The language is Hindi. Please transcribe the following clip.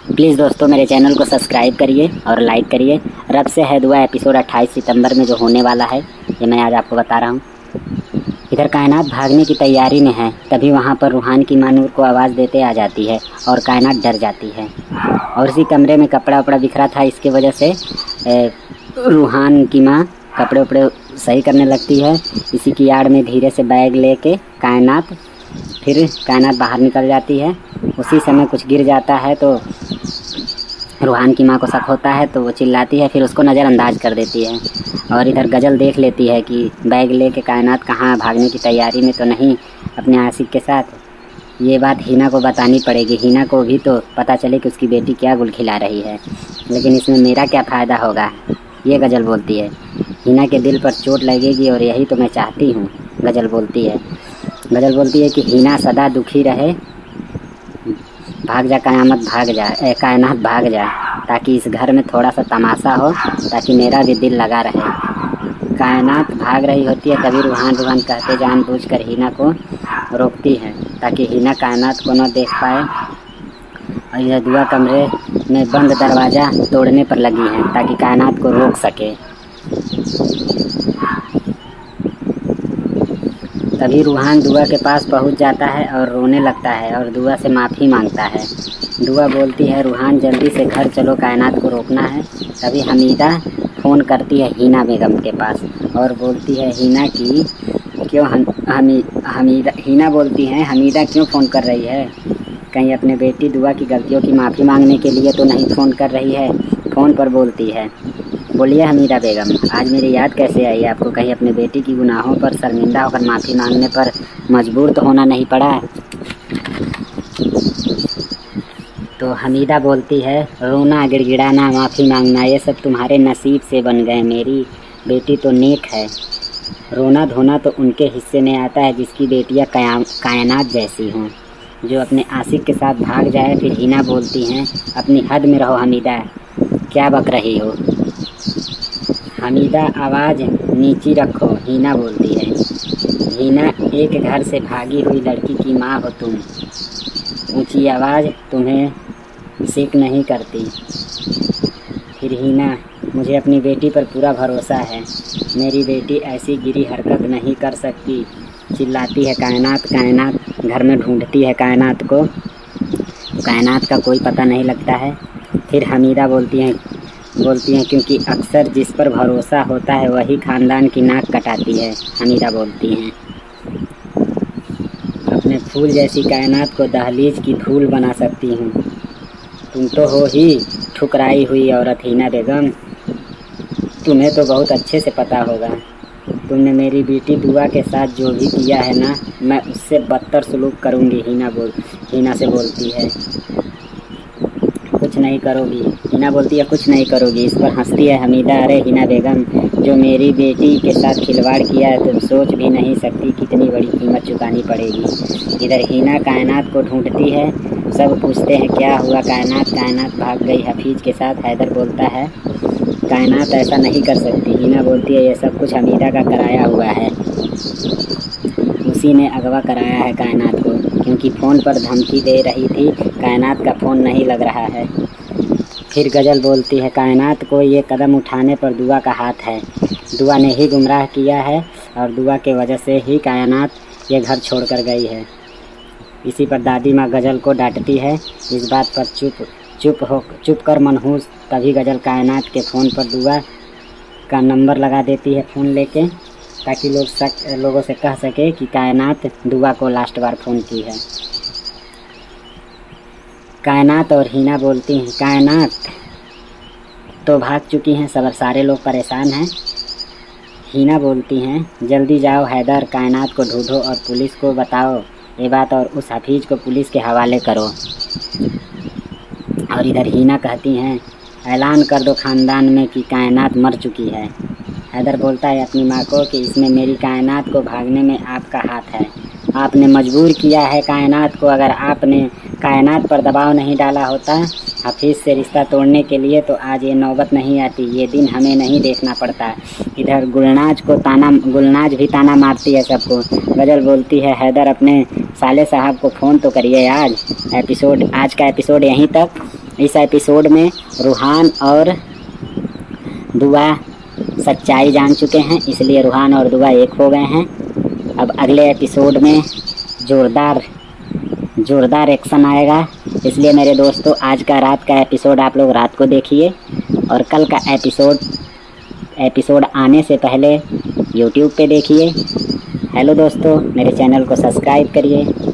प्लीज़ दोस्तों मेरे चैनल को सब्सक्राइब करिए और लाइक करिए। रब से है दुआ एपिसोड 28 सितंबर में जो होने वाला है ये मैं आज आपको बता रहा हूँ। इधर कायनात भागने की तैयारी में है, तभी वहाँ पर रूहान की माँ नूर को आवाज़ देते आ जाती है और कायनात डर जाती है। और इसी कमरे में कपड़ा वपड़ा बिखरा था, इसके वजह से रूहान की माँ कपड़े वपड़े सही करने लगती है। इसी की आड़ में धीरे से बैग लेके कायनात बाहर निकल जाती है। उसी समय कुछ गिर जाता है तो रूहान की माँ को शक होता है, तो वो चिल्लाती है, फिर उसको नज़रअंदाज कर देती है। और इधर गजल देख लेती है कि बैग लेके कायनात कहाँ, भागने की तैयारी में तो नहीं अपने आशिक के साथ। ये बात हिना को बतानी पड़ेगी, हिना को भी तो पता चले कि उसकी बेटी क्या गुल खिला रही है। लेकिन इसमें मेरा क्या फ़ायदा होगा, ये गजल बोलती है। हिना के दिल पर चोट लगेगी और यही तो मैं चाहती हूँ, गजल बोलती है कि हिना सदा दुखी रहे, भाग जा कायनात भाग जा, ताकि इस घर में थोड़ा सा तमाशा हो, ताकि मेरा भी दिल लगा रहे। कायनात भाग रही होती है, तभी रूहान कहते जानबूझकर हिना को रोकती है ताकि हिना कायनात को न देख पाए। और यह दुआ कमरे में बंद दरवाज़ा तोड़ने पर लगी है ताकि कायनात को रोक सके। तभी रूहान दुआ के पास पहुंच जाता है और रोने लगता है और दुआ से माफ़ी मांगता है। दुआ बोलती है, रूहान जल्दी से घर चलो, कायनात को रोकना है। तभी हमीदा फ़ोन करती है हिना बेगम के पास और बोलती है हिना की क्यों हिना बोलती है हमीदा क्यों फ़ोन कर रही है, कहीं अपने बेटी दुआ की गलतियों की माफ़ी मांगने के लिए तो नहीं फ़ोन कर रही है। फ़ोन पर बोलती है, बोलिए हमीदा बेगम, आज मेरी याद कैसे आई आपको, कहीं अपने बेटी की गुनाहों पर शर्मिंदा होकर माफ़ी मांगने पर मजबूर तो होना नहीं पड़ा। तो हमीदा बोलती है, रोना गिड़गिड़ाना माफ़ी मांगना ये सब तुम्हारे नसीब से बन गए, मेरी बेटी तो नेक है। रोना धोना तो उनके हिस्से में आता है जिसकी बेटियां कायनात जैसी हों, जो अपने आशिक के साथ भाग जाए। फिर हिना बोलती हैं, अपनी हद में रहो हमीदा, क्या बक रही हो। हमीदा आवाज़ नीची रखो, हिना बोलती है। हिना, एक घर से भागी हुई लड़की की माँ हो तुम, ऊंची आवाज़ तुम्हें सिक नहीं करती। फिर हिना, मुझे अपनी बेटी पर पूरा भरोसा है, मेरी बेटी ऐसी गिरी हरकत नहीं कर सकती, चिल्लाती है कायनात घर में ढूंढती है कायनात को, कायनात का कोई पता नहीं लगता है। फिर हमीदा बोलती हैं क्योंकि अक्सर जिस पर भरोसा होता है वही ख़ानदान की नाक कटाती है। हमीदा बोलती हैं, अपने फूल जैसी कायनात को दहलीज की धूल बना सकती हूँ, तुम तो हो ही ठुकराई हुई औरत हिना बेगम, तुम्हें तो बहुत अच्छे से पता होगा, तुमने मेरी बेटी दुआ के साथ जो भी किया है ना, मैं उससे बदतर सलूक करूँगी। हिना से बोलती है, कुछ नहीं करोगी। हिना बोलती है, कुछ नहीं करोगी। इस पर हंसती है हमीदा, अरे हिना बेगम, जो मेरी बेटी के साथ खिलवाड़ किया है तुम सोच भी नहीं सकती कितनी बड़ी कीमत चुकानी पड़ेगी। इधर हिना कायनात को ढूंढती है, सब पूछते हैं क्या हुआ कायनात भाग गई हफीज के साथ। हैदर बोलता है, कायनात ऐसा नहीं कर सकती। हिना बोलती है, ये सब कुछ हमीदा का कराया हुआ है, उसी ने अगवा कराया है कायनात को, क्योंकि फ़ोन पर धमकी दे रही थी, कायनात का फ़ोन नहीं लग रहा है। फिर गज़ल बोलती है, कायनात को ये कदम उठाने पर दुआ का हाथ है, दुआ ने ही गुमराह किया है और दुआ के वजह से ही कायनात ये घर छोड़कर गई है। इसी पर दादी माँ गज़ल को डांटती है, इस बात पर चुप कर मनहूस। तभी गज़ल कायनात के फ़ोन पर दुआ का नंबर लगा देती है फ़ोन लेके, ताकि लोगों से कह सके कि कायनात दुआ को लास्ट बार फ़ोन की है। कायनात और हिना बोलती हैं, कायनात तो भाग चुकी हैं, सारे लोग परेशान हैं। हिना बोलती हैं, जल्दी जाओ हैदर, कायनात को ढूंढो और पुलिस को बताओ ये बात और उस हफीज को पुलिस के हवाले करो। और इधर हिना कहती हैं, ऐलान कर दो ख़ानदान में कि कायनात मर चुकी है। हैदर बोलता है अपनी माँ को कि इसमें मेरी कायनात को भागने में आपका हाथ है, आपने मजबूर किया है कायनात को, अगर आपने कायनात पर दबाव नहीं डाला होता हफीज़ से रिश्ता तोड़ने के लिए तो आज ये नौबत नहीं आती, ये दिन हमें नहीं देखना पड़ता। इधर गुलनाज भी ताना मारती है सबको। गज़ल बोलती है, हैदर अपने साले साहब को फ़ोन तो करिए, आज का एपिसोड यहीं तक। इस एपिसोड में रूहान और दुआ सच्चाई जान चुके हैं, इसलिए रूहान और दुआ एक हो गए हैं। अब अगले एपिसोड में ज़ोरदार एक्शन आएगा, इसलिए मेरे दोस्तों आज का रात का एपिसोड आप लोग रात को देखिए और कल का एपिसोड आने से पहले यूट्यूब पे देखिए। हेलो दोस्तों, मेरे चैनल को सब्सक्राइब करिए।